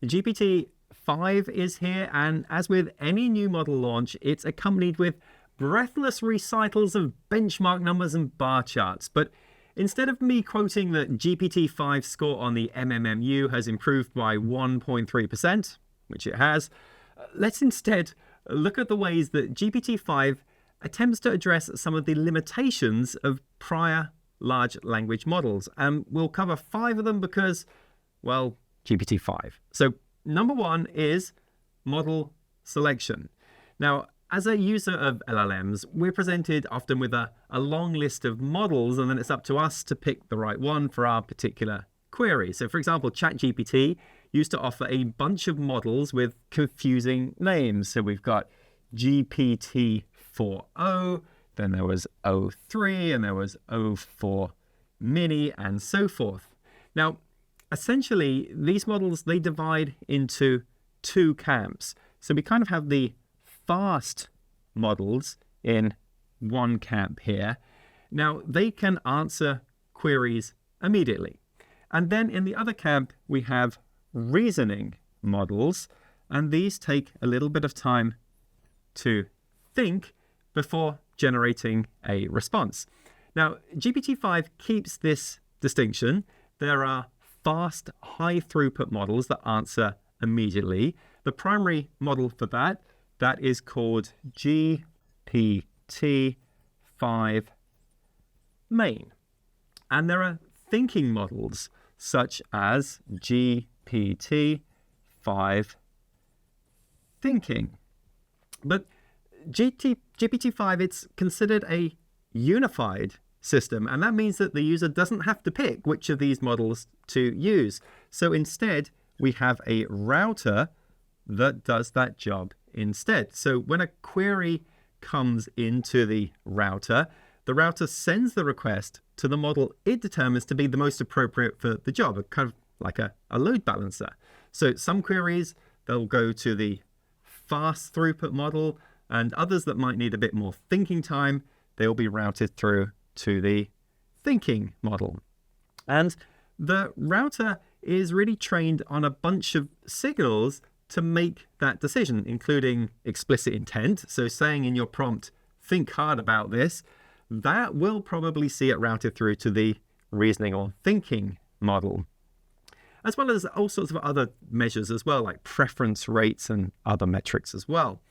GPT-5 is here, and as with any new model launch, it's accompanied with breathless recitals of benchmark numbers and bar charts. But instead of me quoting that GPT-5's score on the MMMU has improved by 1.3%, which it has, let's instead look at the ways that GPT-5 attempts to address some of the limitations of prior large language models. And we'll cover 5 of them because, well, GPT-5. So number 1 is model selection. Now, as a user of LLMs, we're presented often with a long list of models, and then it's up to us to pick the right one for our particular query. So for example, ChatGPT used to offer a bunch of models with confusing names. So we've got GPT-4o, then there was O3, and there was O4 mini, and so forth. Now, essentially, these models, they divide into 2 camps. So we kind of have the fast models in one camp here. Now, they can answer queries immediately. And then in the other camp, we have reasoning models, and these take a little bit of time to think before generating a response. Now, GPT-5 keeps this distinction. There are fast, high throughput models that answer immediately. The primary model for that is called GPT-5 main. And there are thinking models such as GPT-5 thinking. But GPT-5, it's considered a unified system, and that means that the user doesn't have to pick which of these models to use. So instead, we have a router that does that job instead. So when a query comes into the router sends the request to the model it determines to be the most appropriate for the job, kind of like a load balancer. So some queries, they'll go to the fast throughput model, and others that might need a bit more thinking time, they'll be routed through to the thinking model. And the router is really trained on a bunch of signals to make that decision, including explicit intent. So saying in your prompt, think hard about this, that will probably see it routed through to the reasoning or thinking model, as well as all sorts of other measures as well, like preference rates and other metrics as well.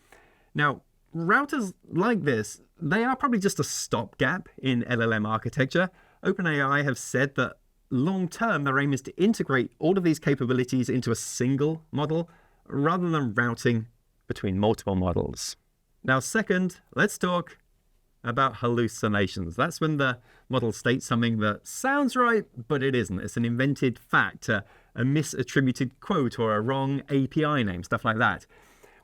Now, routers like this, they are probably just a stopgap in LLM architecture. OpenAI have said that long-term, their aim is to integrate all of these capabilities into a single model rather than routing between multiple models. Now, second, let's talk about hallucinations. That's when the model states something that sounds right, but it isn't. It's an invented fact, a misattributed quote, or a wrong API name, stuff like that.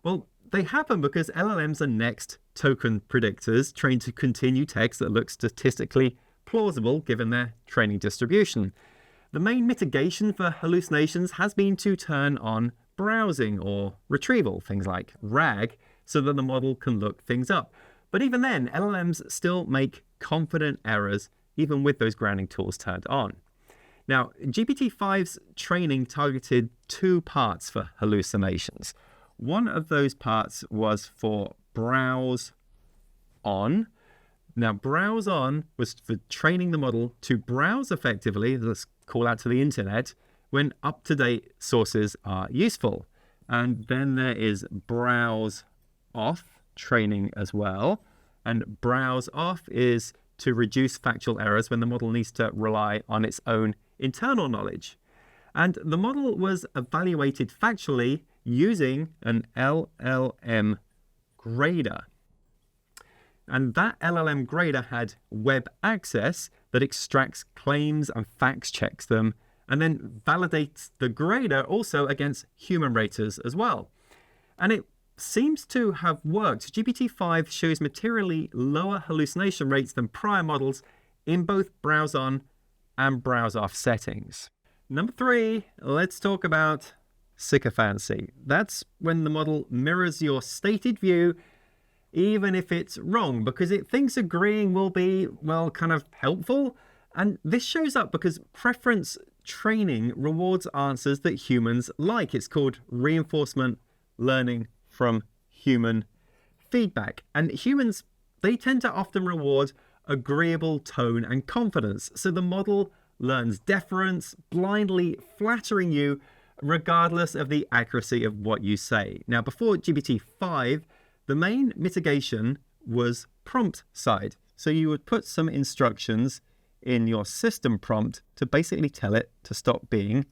Well, they happen because LLMs are next token predictors trained to continue text that looks statistically plausible given their training distribution. The main mitigation for hallucinations has been to turn on browsing or retrieval, things like RAG, so that the model can look things up. But even then, LLMs still make confident errors, even with those grounding tools turned on. Now, GPT-5's training targeted 2 parts for hallucinations. One of those parts was for browse on. Now, browse on was for training the model to browse effectively, let's call out to the internet, when up-to-date sources are useful. And then there is browse off training as well. And browse off is to reduce factual errors when the model needs to rely on its own internal knowledge. And the model was evaluated factually using an LLM grader. And that LLM grader had web access that extracts claims and facts checks them, and then validates the grader also against human raters as well. And it seems to have worked. GPT-5 shows materially lower hallucination rates than prior models in both browse on and browse off settings. Number 3, let's talk about sycophancy. That's when the model mirrors your stated view, even if it's wrong, because it thinks agreeing will be, well, kind of helpful. And this shows up because preference training rewards answers that humans like. It's called reinforcement learning from human feedback. And humans, they tend to often reward agreeable tone and confidence. So the model learns deference, blindly flattering you regardless of the accuracy of what you say. Now, before GPT-5, the main mitigation was prompt side. So you would put some instructions in your system prompt to basically tell it to stop being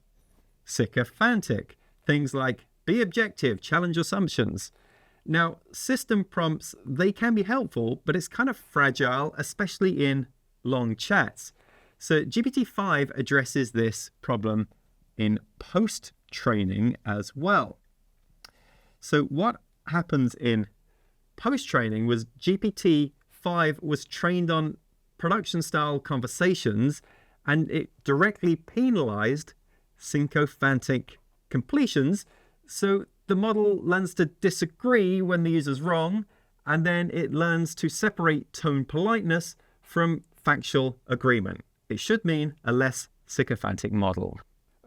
sycophantic. Things like be objective, challenge assumptions. Now, system prompts, they can be helpful, but it's kind of fragile, especially in long chats. So GPT-5 addresses this problem in post-training as well. So what happens in post-training was GPT-5 was trained on production-style conversations, and it directly penalized sycophantic completions. So the model learns to disagree when the user's wrong, and then it learns to separate tone politeness from factual agreement. It should mean a less sycophantic model.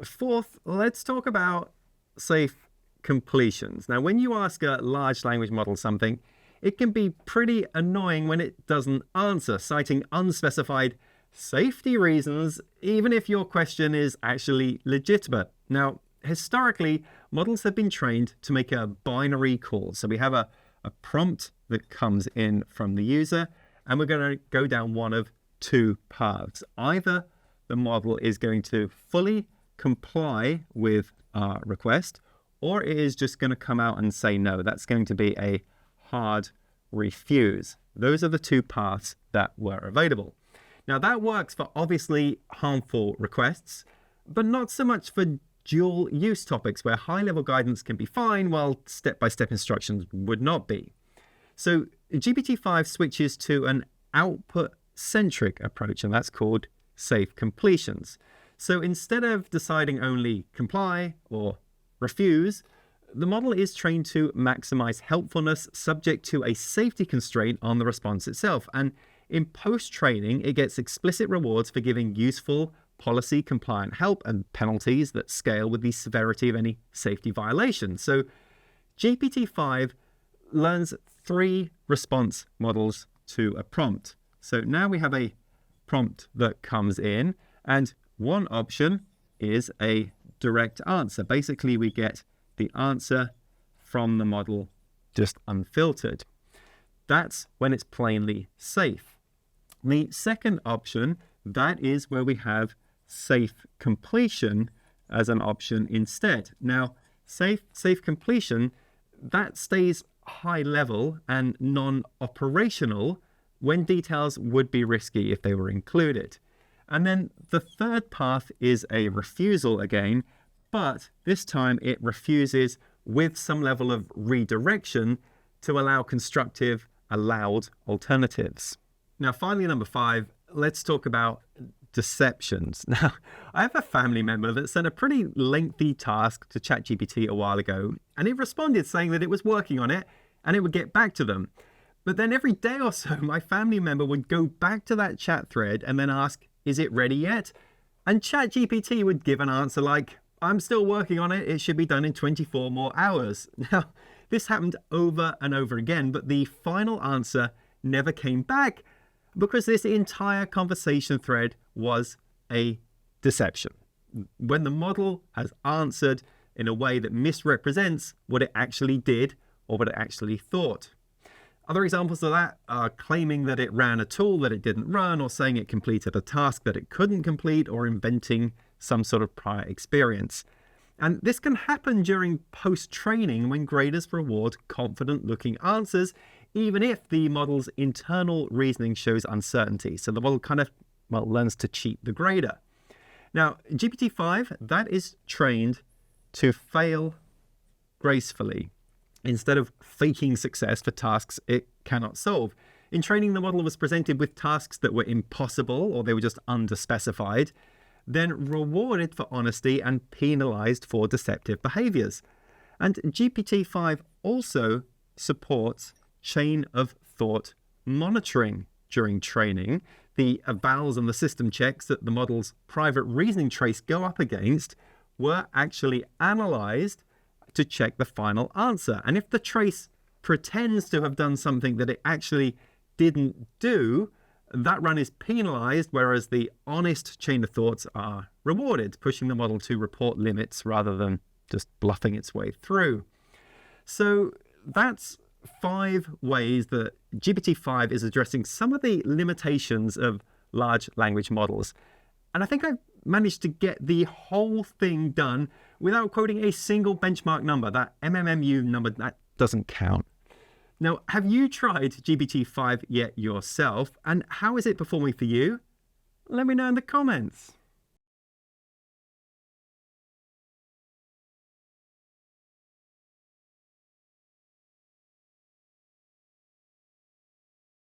Fourth, let's talk about safe completions. Now, when you ask a large language model something, it can be pretty annoying when it doesn't answer, citing unspecified safety reasons, even if your question is actually legitimate. Now, historically, models have been trained to make a binary call. So we have a prompt that comes in from the user, and we're going to go down one of two paths. Either the model is going to fully comply with our request, or it is just going to come out and say no. That's going to be a hard refuse. Those are the two paths that were available. Now, that works for obviously harmful requests, but not so much for dual use topics where high-level guidance can be fine while step-by-step instructions would not be. So GPT-5 switches to an output-centric approach, and that's called safe completions. So instead of deciding only comply or refuse, the model is trained to maximize helpfulness subject to a safety constraint on the response itself. And in post-training, it gets explicit rewards for giving useful policy-compliant help and penalties that scale with the severity of any safety violation. So GPT-5 learns 3 response models to a prompt. So now we have a prompt that comes in, and one option is a direct answer. Basically, we get the answer from the model just unfiltered. That's when it's plainly safe. The second option, that is where we have safe completion as an option instead. Now, safe completion, that stays high level and non-operational when details would be risky if they were included. And then the third path is a refusal again, but this time it refuses with some level of redirection to allow constructive, allowed alternatives. Now, finally, number 5, let's talk about deceptions. Now, I have a family member that sent a pretty lengthy task to ChatGPT a while ago, and it responded saying that it was working on it and it would get back to them. But then every day or so, my family member would go back to that chat thread and then ask, is it ready yet? And ChatGPT would give an answer like, I'm still working on it. It should be done in 24 more hours. Now, this happened over and over again, but the final answer never came back because this entire conversation thread was a deception. When the model has answered in a way that misrepresents what it actually did or what it actually thought. Other examples of that are claiming that it ran a tool that it didn't run, or saying it completed a task that it couldn't complete, or inventing some sort of prior experience. And this can happen during post-training when graders reward confident-looking answers, even if the model's internal reasoning shows uncertainty. So the model kind of, learns to cheat the grader. Now, GPT-5, that is trained to fail gracefully, instead of faking success for tasks it cannot solve. In training, the model was presented with tasks that were impossible or they were just underspecified, then rewarded for honesty and penalized for deceptive behaviors. And GPT-5 also supports chain of thought monitoring during training. the evals and the system checks that the model's private reasoning trace go up against were actually analyzed to check the final answer. And if the trace pretends to have done something that it actually didn't do, that run is penalized, whereas the honest chain of thoughts are rewarded, pushing the model to report limits rather than just bluffing its way through. So that's 5 ways that GPT-5 is addressing some of the limitations of large language models. And I think I've managed to get the whole thing done without quoting a single benchmark number. That MMMU number, that doesn't count. Now, have you tried GPT-5 yet yourself? And how is it performing for you? Let me know in the comments.